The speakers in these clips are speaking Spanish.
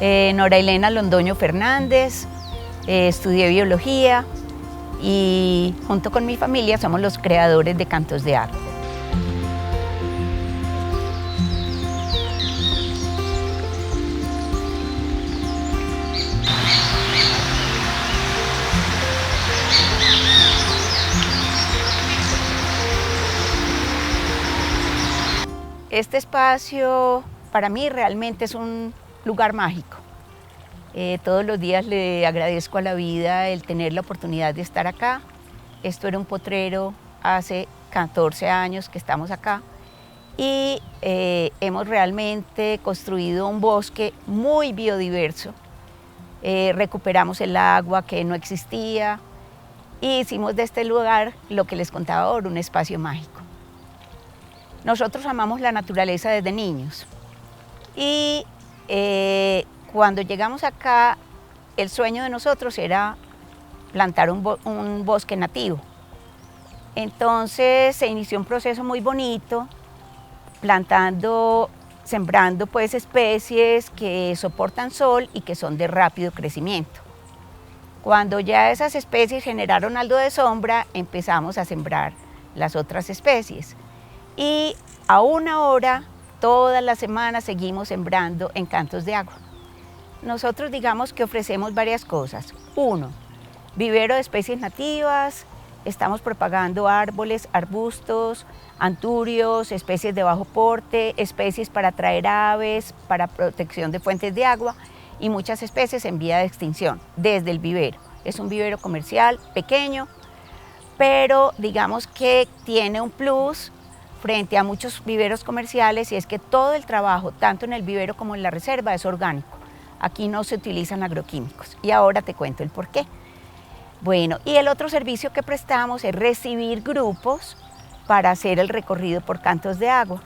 Nora Elena Londoño Fernández, estudié biología y junto con mi familia somos los creadores de Cantos de Agua. Este espacio para mí realmente es un lugar mágico. Todos los días le agradezco a la vida el tener la oportunidad de estar acá. Esto era un potrero hace 14 años que estamos acá y hemos realmente construido un bosque muy biodiverso. Recuperamos el agua que no existía y hicimos de este lugar, lo que les contaba ahora, un espacio mágico. Nosotros amamos la naturaleza desde niños y cuando llegamos acá, el sueño de nosotros era plantar un bosque nativo. Entonces se inició un proceso muy bonito, sembrando pues especies que soportan sol y que son de rápido crecimiento. Cuando ya esas especies generaron algo de sombra, empezamos a sembrar las otras especies. Y aún ahora, todas las semanas seguimos sembrando en Cantos de Agua. Nosotros digamos que ofrecemos varias cosas. Uno, vivero de especies nativas, estamos propagando árboles, arbustos, anturios, especies de bajo porte, especies para atraer aves, para protección de fuentes de agua y muchas especies en vía de extinción desde el vivero. Es un vivero comercial pequeño, pero digamos que tiene un plus frente a muchos viveros comerciales y es que todo el trabajo, tanto en el vivero como en la reserva, es orgánico. Aquí no se utilizan agroquímicos y ahora te cuento el por qué. Bueno, y el otro servicio que prestamos es recibir grupos para hacer el recorrido por Cantos de Agua.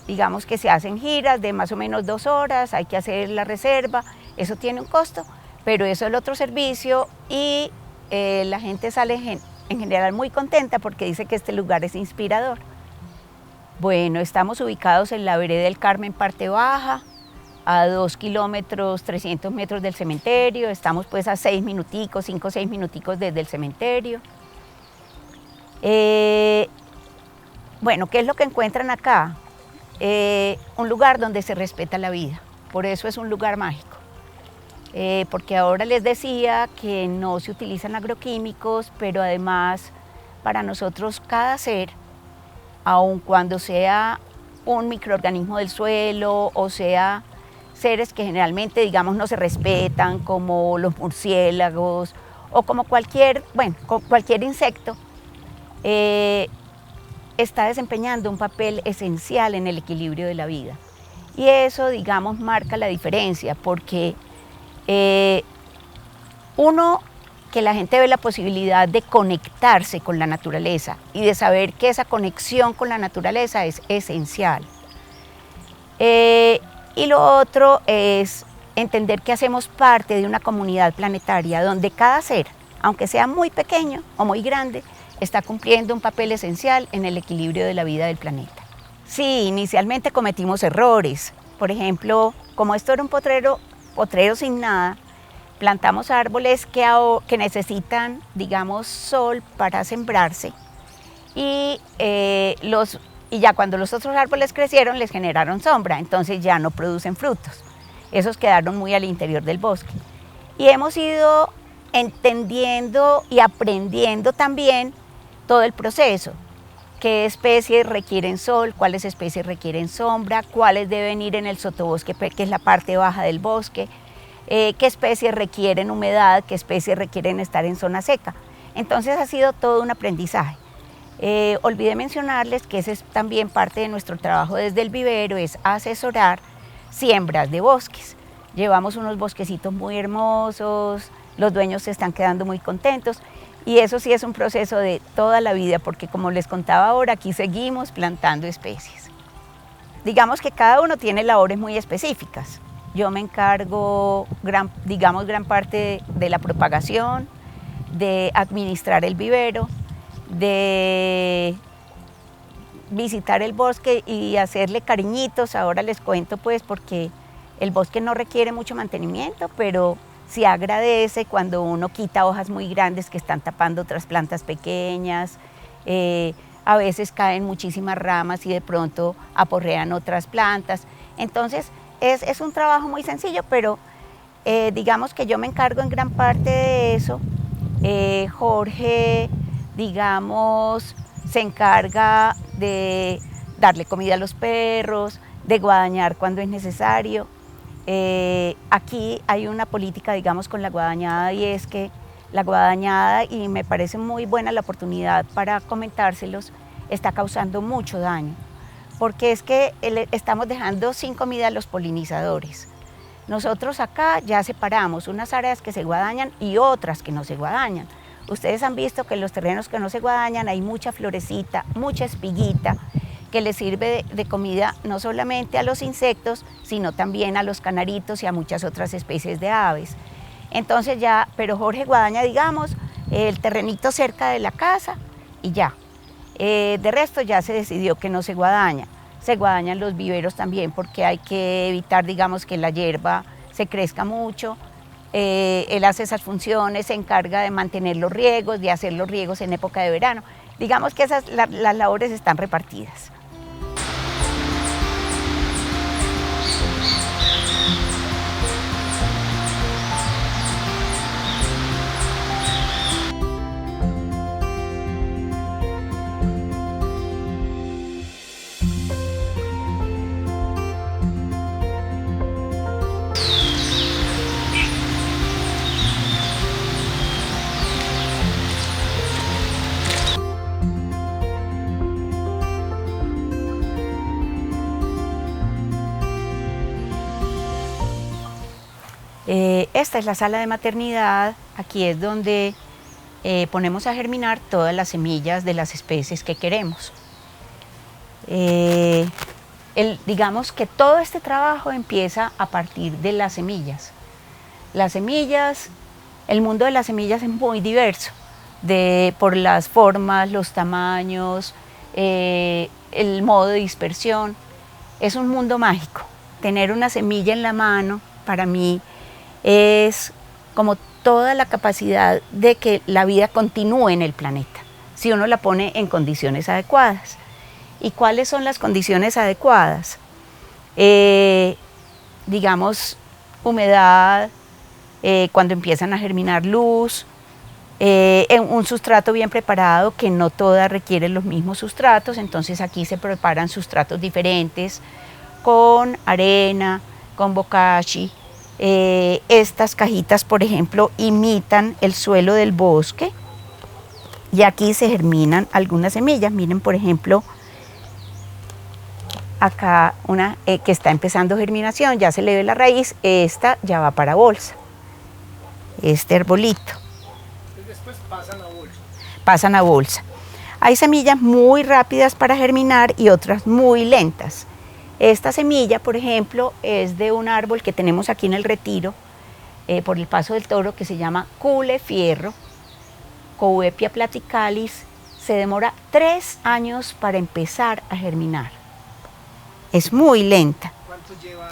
Digamos que se hacen giras de más o menos 2 horas, hay que hacer la reserva, eso tiene un costo, pero eso es el otro servicio y la gente sale en general muy contenta porque dice que este lugar es inspirador. Bueno, estamos ubicados en la vereda del Carmen, parte baja, a 2 kilómetros, 300 metros del cementerio, estamos pues a 5 o 6 minuticos desde el cementerio. Bueno, ¿qué es lo que encuentran acá? Un lugar donde se respeta la vida, por eso es un lugar mágico. Porque ahora les decía que no se utilizan agroquímicos, pero además para nosotros cada ser, aun cuando sea un microorganismo del suelo o sea seres que generalmente digamos no se respetan como los murciélagos o como cualquier insecto, está desempeñando un papel esencial en el equilibrio de la vida. Y eso digamos marca la diferencia porque uno, que la gente ve la posibilidad de conectarse con la naturaleza y de saber que esa conexión con la naturaleza es esencial. Y lo otro es entender que hacemos parte de una comunidad planetaria donde cada ser, aunque sea muy pequeño o muy grande, está cumpliendo un papel esencial en el equilibrio de la vida del planeta. Sí, inicialmente cometimos errores. Por ejemplo, como esto era un potrero sin nada, plantamos árboles que necesitan, digamos, sol para sembrarse y ya cuando los otros árboles crecieron les generaron sombra, entonces ya no producen frutos. Esos quedaron muy al interior del bosque. Y hemos ido entendiendo y aprendiendo también todo el proceso. Qué especies requieren sol, cuáles especies requieren sombra, cuáles deben ir en el sotobosque, que es la parte baja del bosque, qué especies requieren humedad, qué especies requieren estar en zona seca. Entonces ha sido todo un aprendizaje. Olvidé mencionarles que ese es también parte de nuestro trabajo desde el vivero, es asesorar siembras de bosques. Llevamos unos bosquecitos muy hermosos, los dueños se están quedando muy contentos y eso sí es un proceso de toda la vida porque como les contaba ahora, aquí seguimos plantando especies. Digamos que cada uno tiene labores muy específicas. Yo me encargo, gran parte de la propagación, de administrar el vivero, de visitar el bosque y hacerle cariñitos. Ahora les cuento pues porque El bosque no requiere mucho mantenimiento, pero sí agradece cuando uno quita hojas muy grandes que están tapando otras plantas pequeñas. A veces caen muchísimas ramas y de pronto aporrean otras plantas. Entonces es un trabajo muy sencillo, pero digamos que yo me encargo en gran parte de eso. Jorge, digamos, se encarga de darle comida a los perros, de guadañar cuando es necesario. Aquí hay una política, digamos, con la guadañada, y es que la guadañada, y me parece muy buena la oportunidad para comentárselos, está causando mucho daño, porque es que estamos dejando sin comida a los polinizadores. Nosotros acá ya separamos unas áreas que se guadañan y otras que no se guadañan. Ustedes han visto que en los terrenos que no se guadañan hay mucha florecita, mucha espiguita, que le sirve de comida no solamente a los insectos, sino también a los canaritos y a muchas otras especies de aves. Entonces ya, pero Jorge guadaña, digamos, el terrenito cerca de la casa y ya. De resto ya se decidió que no se guadaña. Se guadañan los viveros también porque hay que evitar, digamos, que la hierba se crezca mucho. Él hace esas funciones, se encarga de mantener los riegos, de hacer los riegos en época de verano. Digamos que las labores están repartidas. Esta es la sala de maternidad. Aquí es donde ponemos a germinar todas las semillas de las especies que queremos. Digamos que todo este trabajo empieza a partir de las semillas. Las semillas, el mundo de las semillas es muy diverso, por las formas, los tamaños, el modo de dispersión. Es un mundo mágico. Tener una semilla en la mano, para mí, es como toda la capacidad de que la vida continúe en el planeta, si uno la pone en condiciones adecuadas. ¿Y cuáles son las condiciones adecuadas? Digamos, humedad, cuando empiezan a germinar luz, un sustrato bien preparado, que no todas requieren los mismos sustratos, entonces aquí se preparan sustratos diferentes, con arena, con bokashi. Estas cajitas, por ejemplo, imitan el suelo del bosque y aquí se germinan algunas semillas. Miren, por ejemplo, acá una que está empezando germinación, ya se le ve la raíz, esta ya va para bolsa, este arbolito. Después pasan a bolsa. Pasan a bolsa. Hay semillas muy rápidas para germinar y otras muy lentas. Esta semilla, por ejemplo, es de un árbol que tenemos aquí en el Retiro, por el Paso del Toro, que se llama culefierro, Cowepia platicalis. Se demora 3 años para empezar a germinar. Es muy lenta. ¿Cuánto lleva?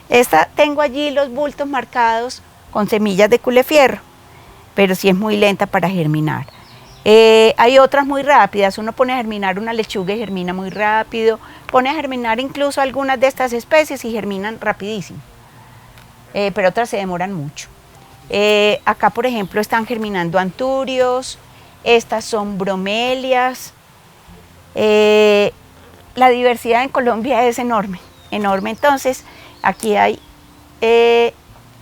Esta, tengo allí los bultos marcados con semillas de culefierro, pero sí es muy lenta para germinar. Hay otras muy rápidas. Uno pone a germinar una lechuga y germina muy rápido, pone a germinar incluso algunas de estas especies y germinan rapidísimo, pero otras se demoran mucho. Acá, por ejemplo, están germinando anturios, estas son bromelias. La diversidad en Colombia es enorme, enorme. Entonces, aquí hay,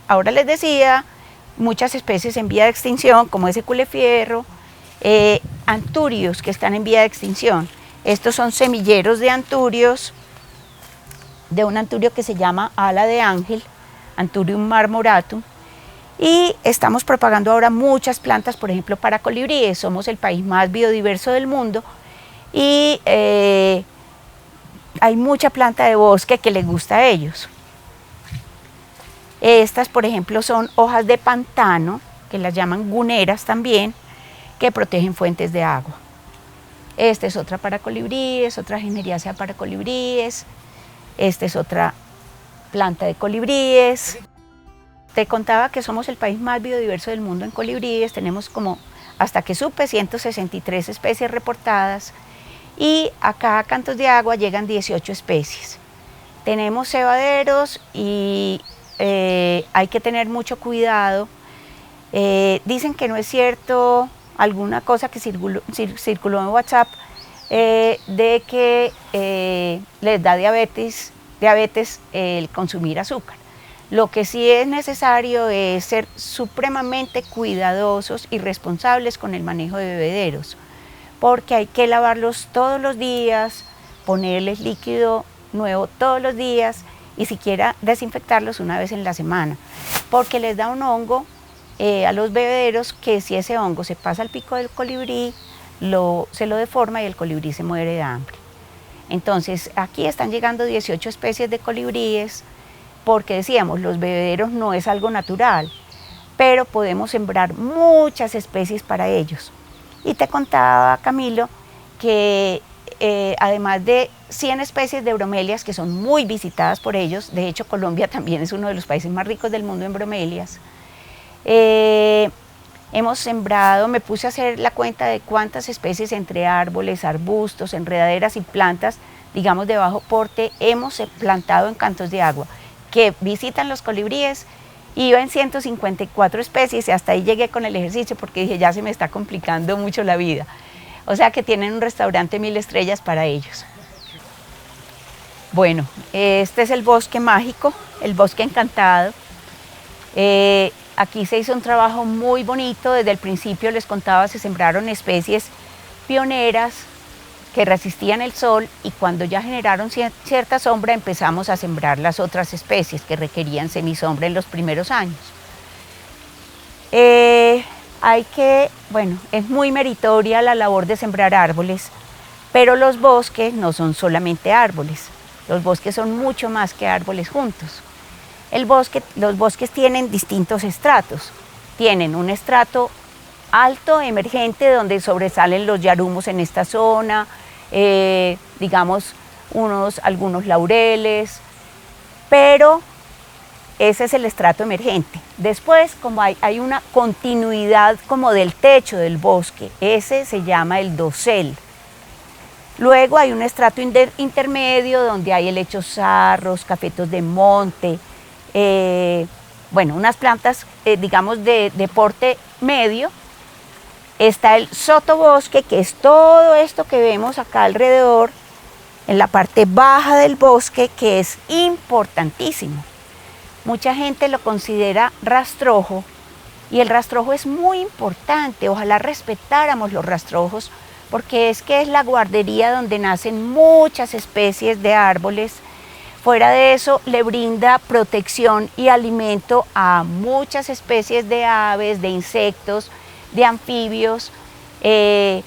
ahora les decía, muchas especies en vía de extinción, como ese culefierro, anturios que están en vía de extinción. Estos son semilleros de anturios, de un anturio que se llama ala de ángel, Anthurium marmoratum, y estamos propagando ahora muchas plantas, por ejemplo, para colibríes. Somos el país más biodiverso del mundo y hay mucha planta de bosque que les gusta a ellos. Estas, por ejemplo, son hojas de pantano, que las llaman guneras también, que protegen fuentes de agua. Esta es otra para colibríes, otra Generiacea para colibríes. Esta es otra planta de colibríes. Te contaba que somos el país más biodiverso del mundo en colibríes, tenemos como, hasta que supe, 163 especies reportadas y acá a Cantos de Agua llegan 18 especies. Tenemos cebaderos y hay que tener mucho cuidado. Dicen que no es cierto alguna cosa que circuló en WhatsApp de que les da diabetes el consumir azúcar. Lo que sí es necesario es ser supremamente cuidadosos y responsables con el manejo de bebederos, porque hay que lavarlos todos los días, ponerles líquido nuevo todos los días y siquiera desinfectarlos una vez en la semana, porque les da un hongo a los bebederos que si ese hongo se pasa al pico del colibrí, se lo deforma y el colibrí se muere de hambre. Entonces aquí están llegando 18 especies de colibríes, porque decíamos, los bebederos no es algo natural, pero podemos sembrar muchas especies para ellos. Y te contaba, Camilo, que además de 100 especies de bromelias que son muy visitadas por ellos, de hecho Colombia también es uno de los países más ricos del mundo en bromelias, hemos sembrado, me puse a hacer la cuenta de cuántas especies entre árboles, arbustos, enredaderas y plantas, digamos de bajo porte, hemos plantado en Cantos de Agua, que visitan los colibríes. Iba en 154 especies y hasta ahí llegué con el ejercicio porque dije, ya se me está complicando mucho la vida. O sea que tienen un restaurante 1000 estrellas para ellos. Bueno, este es el bosque mágico, el bosque encantado. Aquí se hizo un trabajo muy bonito, desde el principio les contaba, se sembraron especies pioneras que resistían el sol y cuando ya generaron cierta sombra empezamos a sembrar las otras especies que requerían semisombra en los primeros años. Es muy meritoria la labor de sembrar árboles, pero los bosques no son solamente árboles, los bosques son mucho más que árboles juntos. Los bosques tienen distintos estratos, tienen un estrato alto, emergente, donde sobresalen los yarumos en esta zona, digamos algunos laureles, pero ese es el estrato emergente. Después, como hay una continuidad como del techo del bosque, ese se llama el dosel. Luego hay un estrato intermedio donde hay helechos sarros, cafetos de monte, unas plantas, digamos, de porte medio. Está el sotobosque, que es todo esto que vemos acá alrededor, en la parte baja del bosque, que es importantísimo. Mucha gente lo considera rastrojo, y el rastrojo es muy importante. Ojalá respetáramos los rastrojos, porque es la guardería donde nacen muchas especies de árboles. Fuera de eso, le brinda protección y alimento a muchas especies de aves, de insectos, de anfibios. El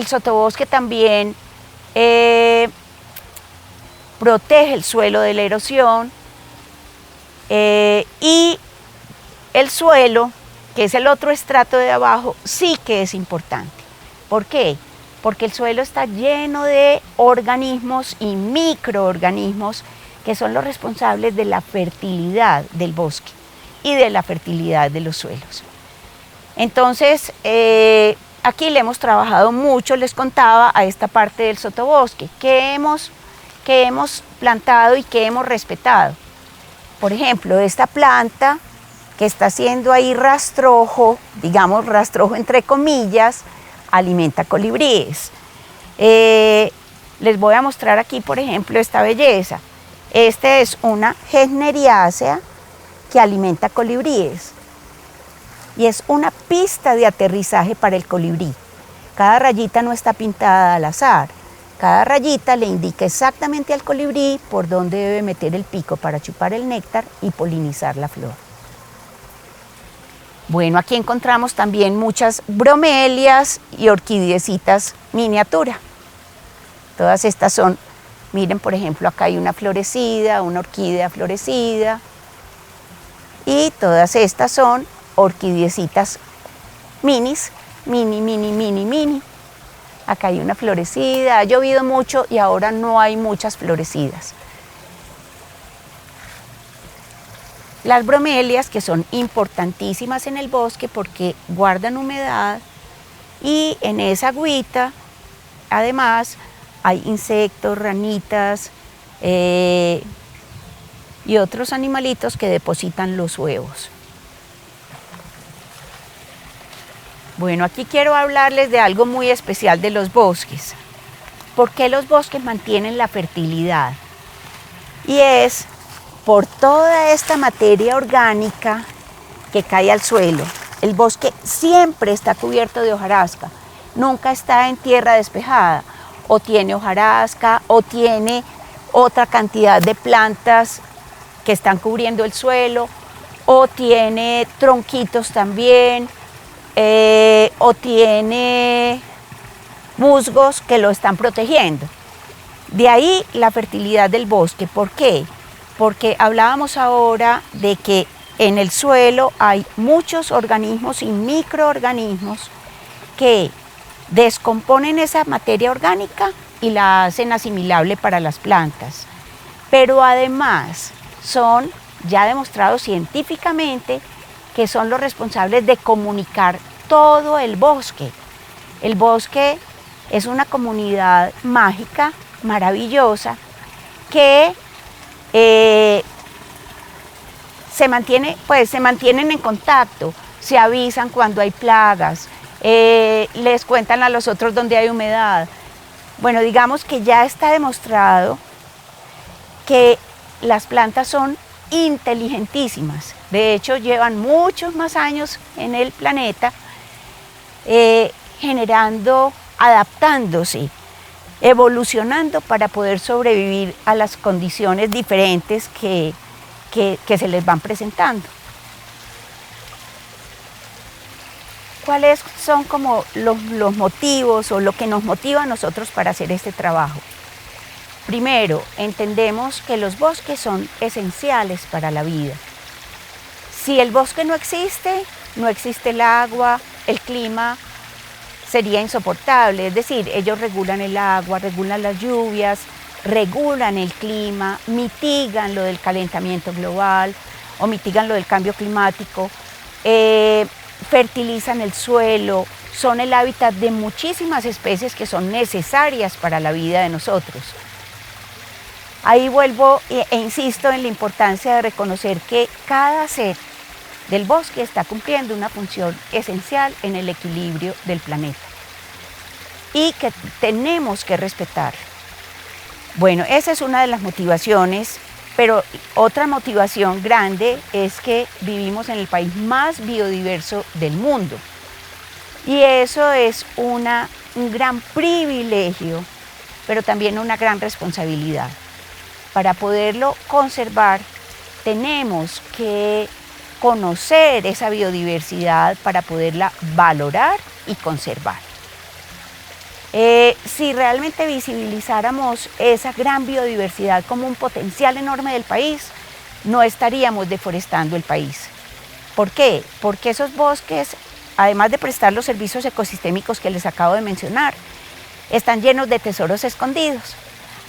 sotobosque también protege el suelo de la erosión y el suelo, que es el otro estrato de abajo, sí que es importante. ¿Por qué? Porque el suelo está lleno de organismos y microorganismos que son los responsables de la fertilidad del bosque y de la fertilidad de los suelos. Entonces, aquí le hemos trabajado mucho, les contaba, a esta parte del sotobosque, que hemos plantado y que hemos respetado. Por ejemplo, esta planta que está haciendo ahí rastrojo, digamos rastrojo entre comillas, alimenta colibríes. Les voy a mostrar aquí, por ejemplo, esta belleza. Esta es una gesneriácea que alimenta colibríes y es una pista de aterrizaje para el colibrí. Cada rayita no está pintada al azar, cada rayita le indica exactamente al colibrí por dónde debe meter el pico para chupar el néctar y polinizar la flor. Bueno, aquí encontramos también muchas bromelias y orquídeecitas miniatura. Todas estas son, miren, por ejemplo, acá hay una florecida, una orquídea florecida, y todas estas son orquídeecitas minis, mini. Acá hay una florecida, ha llovido mucho y ahora no hay muchas florecidas. Las bromelias, que son importantísimas en el bosque porque guardan humedad, y en esa agüita, además, hay insectos, ranitas y otros animalitos que depositan los huevos. Bueno, aquí quiero hablarles de algo muy especial de los bosques. ¿Por qué los bosques mantienen la fertilidad? Y es por toda esta materia orgánica que cae al suelo. El bosque siempre está cubierto de hojarasca, nunca está en tierra despejada, o tiene hojarasca, o tiene otra cantidad de plantas que están cubriendo el suelo, o tiene tronquitos también, o tiene musgos que lo están protegiendo. De ahí la fertilidad del bosque. ¿Por qué? Porque hablábamos ahora de que en el suelo hay muchos organismos y microorganismos que descomponen esa materia orgánica y la hacen asimilable para las plantas. Pero además son ya demostrados científicamente que son los responsables de comunicar todo el bosque. El bosque es una comunidad mágica, maravillosa, que se mantienen en contacto, se avisan cuando hay plagas, les cuentan a los otros donde hay humedad. Bueno, digamos que ya está demostrado que las plantas son inteligentísimas. De hecho, llevan muchos más años en el planeta generando, adaptándose, evolucionando para poder sobrevivir a las condiciones diferentes que se les van presentando. ¿Cuáles son como los motivos o lo que nos motiva a nosotros para hacer este trabajo? Primero, entendemos que los bosques son esenciales para la vida. Si el bosque no existe el agua, el clima sería insoportable. Es decir, ellos regulan el agua, regulan las lluvias, regulan el clima, mitigan lo del calentamiento global o mitigan lo del cambio climático, fertilizan el suelo, son el hábitat de muchísimas especies que son necesarias para la vida de nosotros. Ahí vuelvo e insisto en la importancia de reconocer que cada ser del bosque está cumpliendo una función esencial en el equilibrio del planeta y que tenemos que respetar. Bueno, esa es una de las motivaciones, pero otra motivación grande es que vivimos en el país más biodiverso del mundo. Y eso es un gran privilegio, pero también una gran responsabilidad. Para poderlo conservar, tenemos que conocer esa biodiversidad para poderla valorar y conservar. Si realmente visibilizáramos esa gran biodiversidad como un potencial enorme del país, no estaríamos deforestando el país. ¿Por qué? Porque esos bosques, además de prestar los servicios ecosistémicos que les acabo de mencionar, están llenos de tesoros escondidos.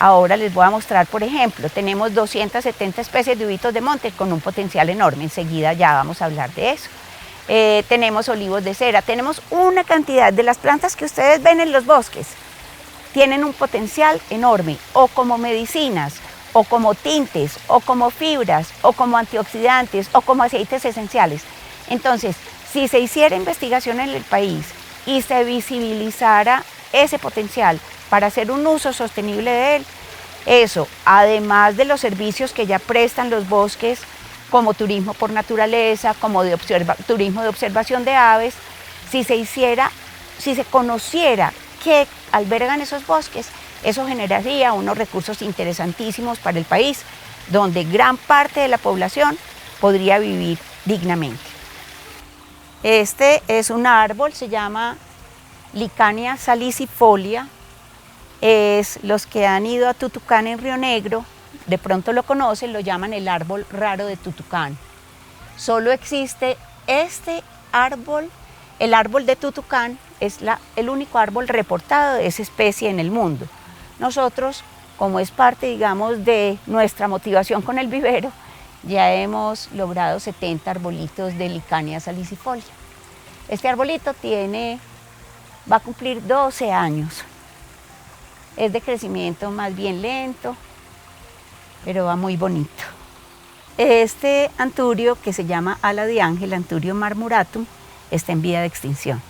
Ahora les voy a mostrar, por ejemplo, tenemos 270 especies de uvitos de monte con un potencial enorme, enseguida ya vamos a hablar de eso. Tenemos olivos de cera, tenemos una cantidad de las plantas que ustedes ven en los bosques, tienen un potencial enorme, o como medicinas, o como tintes, o como fibras, o como antioxidantes, o como aceites esenciales. Entonces, si se hiciera investigación en el país y se visibilizara ese potencial para hacer un uso sostenible de él, eso, además de los servicios que ya prestan los bosques, como turismo por naturaleza, como turismo de observación de aves, si se conociera qué albergan esos bosques, eso generaría unos recursos interesantísimos para el país, donde gran parte de la población podría vivir dignamente. Este es un árbol, se llama Licania salicifolia. Los que han ido a Tutucán en Río Negro, de pronto lo conocen, lo llaman el árbol raro de Tutucán. Solo existe este árbol, el árbol de Tutucán es el único árbol reportado de esa especie en el mundo. Nosotros, como es parte, digamos, de nuestra motivación con el vivero, ya hemos logrado 70 arbolitos de Licania salicifolia. Este arbolito va a cumplir 12 años. Es de crecimiento más bien lento, pero va muy bonito. Este anturio, que se llama ala de ángel, Anturio marmuratum, está en vía de extinción.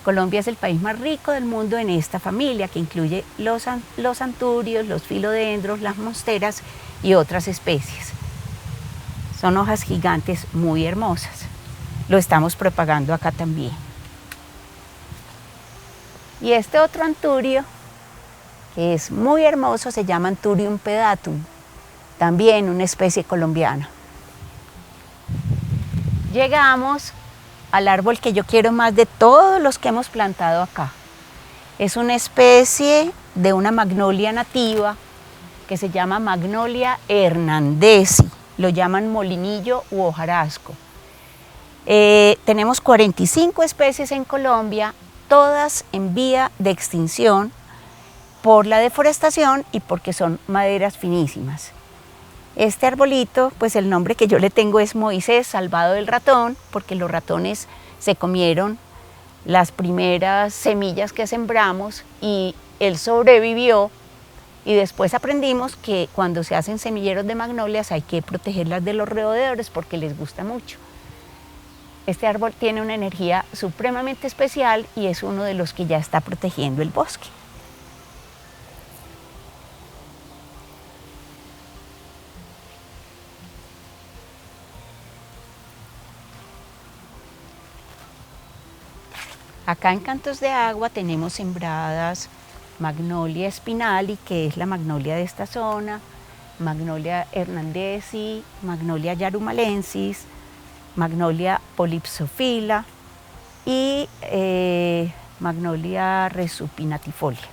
Colombia es el país más rico del mundo en esta familia, que incluye los anturios, los filodendros, las monsteras y otras especies. Son hojas gigantes muy hermosas. Lo estamos propagando acá también. Y este otro anturio, que es muy hermoso, se llama Anthurium pedatum, también una especie colombiana. Llegamos al árbol que yo quiero más de todos los que hemos plantado acá. Es una especie de una magnolia nativa que se llama Magnolia hernandezi, lo llaman molinillo u hojarasco. Tenemos 45 especies en Colombia, todas en vía de extinción por la deforestación y porque son maderas finísimas. Este arbolito, pues el nombre que yo le tengo es Moisés, salvado del ratón, porque los ratones se comieron las primeras semillas que sembramos y él sobrevivió, y después aprendimos que cuando se hacen semilleros de magnolias hay que protegerlas de los roedores porque les gusta mucho. Este árbol tiene una energía supremamente especial y es uno de los que ya está protegiendo el bosque. Acá en Cantos de Agua tenemos sembradas Magnolia spinali, que es la magnolia de esta zona, Magnolia hernandezi, Magnolia yarumalensis, Magnolia polypsophila y Magnolia resupinatifolia.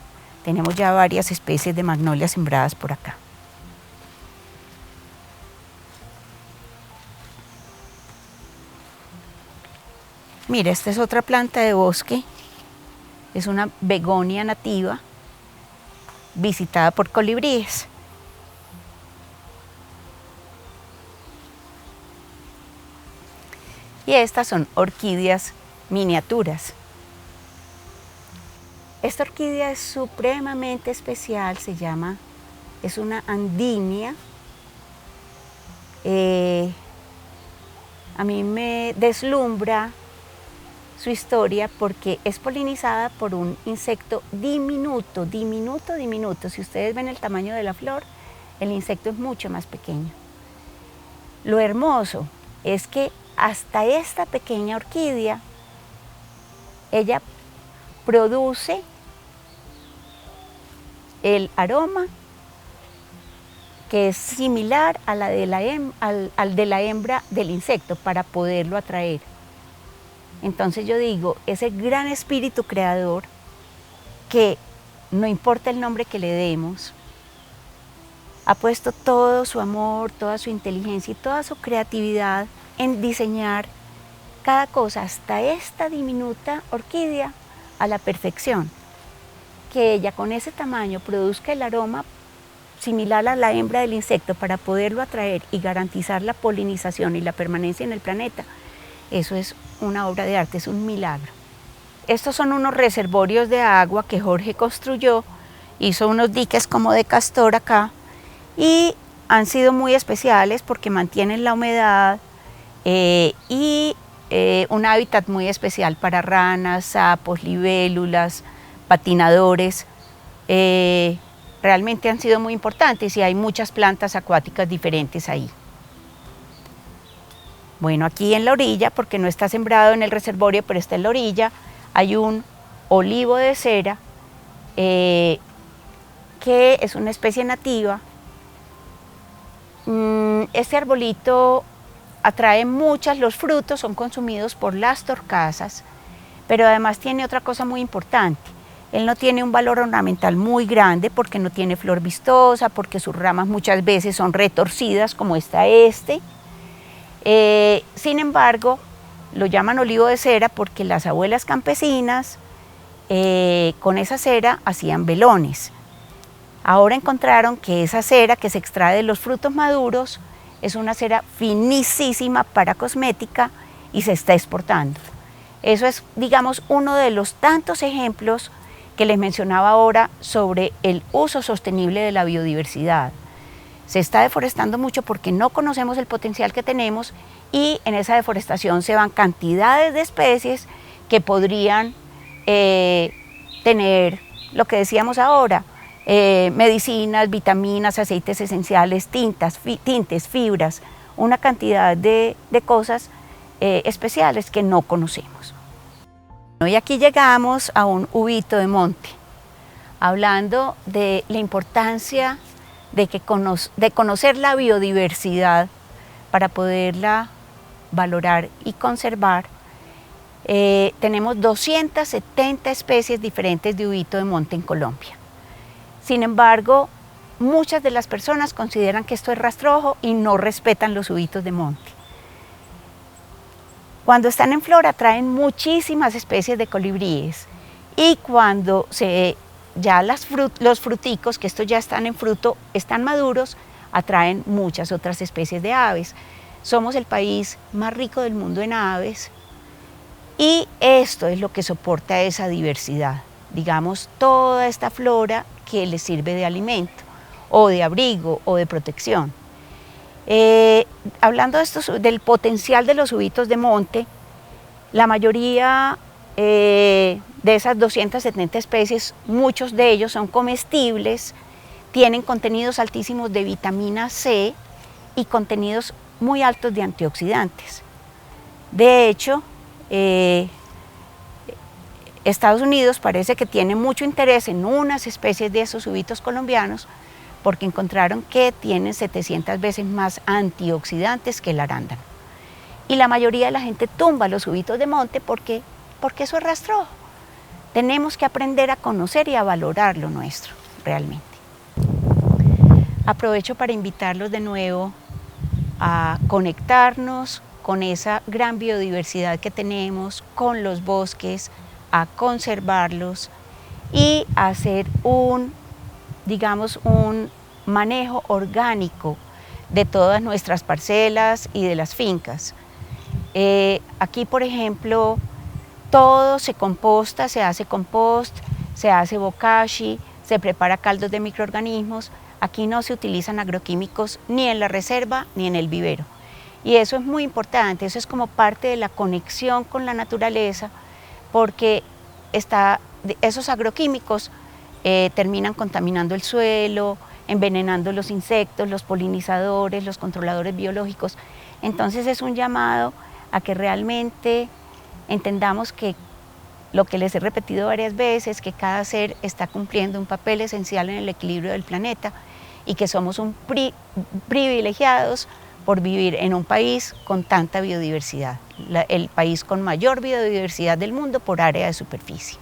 Tenemos ya varias especies de magnolias sembradas por acá. Mira, esta es otra planta de bosque, es una begonia nativa visitada por colibríes. Y estas son orquídeas miniaturas. Esta orquídea es supremamente especial, es una andinia. A mí me deslumbra su historia porque es polinizada por un insecto diminuto, diminuto, diminuto. Si ustedes ven el tamaño de la flor, el insecto es mucho más pequeño. Lo hermoso es que hasta esta pequeña orquídea, ella produce el aroma que es similar a la de al de la hembra del insecto para poderlo atraer. Entonces yo digo, ese gran espíritu creador, que no importa el nombre que le demos, ha puesto todo su amor, toda su inteligencia y toda su creatividad en diseñar cada cosa, hasta esta diminuta orquídea, a la perfección. Que ella con ese tamaño produzca el aroma similar a la hembra del insecto para poderlo atraer y garantizar la polinización y la permanencia en el planeta, eso es una obra de arte, es un milagro. Estos son unos reservorios de agua que Jorge construyó, hizo unos diques como de castor acá y han sido muy especiales porque mantienen la humedad y un hábitat muy especial para ranas, sapos, libélulas, patinadores. Realmente han sido muy importantes y hay muchas plantas acuáticas diferentes ahí. Bueno, aquí en la orilla, porque no está sembrado en el reservorio, pero está en la orilla, hay un olivo de cera, que es una especie nativa. Este arbolito atrae los frutos son consumidos por las torcasas, pero además tiene otra cosa muy importante. Él no tiene un valor ornamental muy grande porque no tiene flor vistosa, porque sus ramas muchas veces son retorcidas, como está este. Sin embargo, lo llaman olivo de cera porque las abuelas campesinas con esa cera hacían velones. Ahora encontraron que esa cera que se extrae de los frutos maduros es una cera finísima para cosmética y se está exportando. Eso es, digamos, uno de los tantos ejemplos que les mencionaba ahora sobre el uso sostenible de la biodiversidad. Se está deforestando mucho porque no conocemos el potencial que tenemos y en esa deforestación se van cantidades de especies que podrían tener lo que decíamos ahora, medicinas, vitaminas, aceites esenciales, tintes, fibras, una cantidad de cosas especiales que no conocemos. Y aquí llegamos a un ubito de monte, hablando de la importancia de conocer la biodiversidad para poderla valorar y conservar. Tenemos 270 especies diferentes de ubito de monte en Colombia. Sin embargo, muchas de las personas consideran que esto es rastrojo y no respetan los ubitos de monte. Cuando están en flora traen muchísimas especies de colibríes y cuando ya los fruticos, que estos ya están en fruto, están maduros, atraen muchas otras especies de aves. Somos el país más rico del mundo en aves y esto es lo que soporta esa diversidad, digamos, toda esta flora que les sirve de alimento o de abrigo o de protección. Hablando del potencial de los ubitos de monte, la mayoría de esas 270 especies, muchos de ellos son comestibles, tienen contenidos altísimos de vitamina C y contenidos muy altos de antioxidantes. De hecho, Estados Unidos parece que tiene mucho interés en unas especies de esos ubitos colombianos porque encontraron que tienen 700 veces más antioxidantes que el arándano. Y la mayoría de la gente tumba los ubitos de monte porque eso es rastrojo. Tenemos que aprender a conocer y a valorar lo nuestro, realmente. Aprovecho para invitarlos de nuevo a conectarnos con esa gran biodiversidad que tenemos, con los bosques, a conservarlos y a hacer un manejo orgánico de todas nuestras parcelas y de las fincas. Aquí, por ejemplo, todo se composta, se hace compost, se hace bokashi, se prepara caldos de microorganismos. Aquí no se utilizan agroquímicos ni en la reserva ni en el vivero. Y eso es muy importante, eso es como parte de la conexión con la naturaleza, porque esos agroquímicos terminan contaminando el suelo, envenenando los insectos, los polinizadores, los controladores biológicos. Entonces es un llamado a que realmente entendamos que lo que les he repetido varias veces, que cada ser está cumpliendo un papel esencial en el equilibrio del planeta y que somos privilegiados por vivir en un país con tanta biodiversidad, el país con mayor biodiversidad del mundo por área de superficie.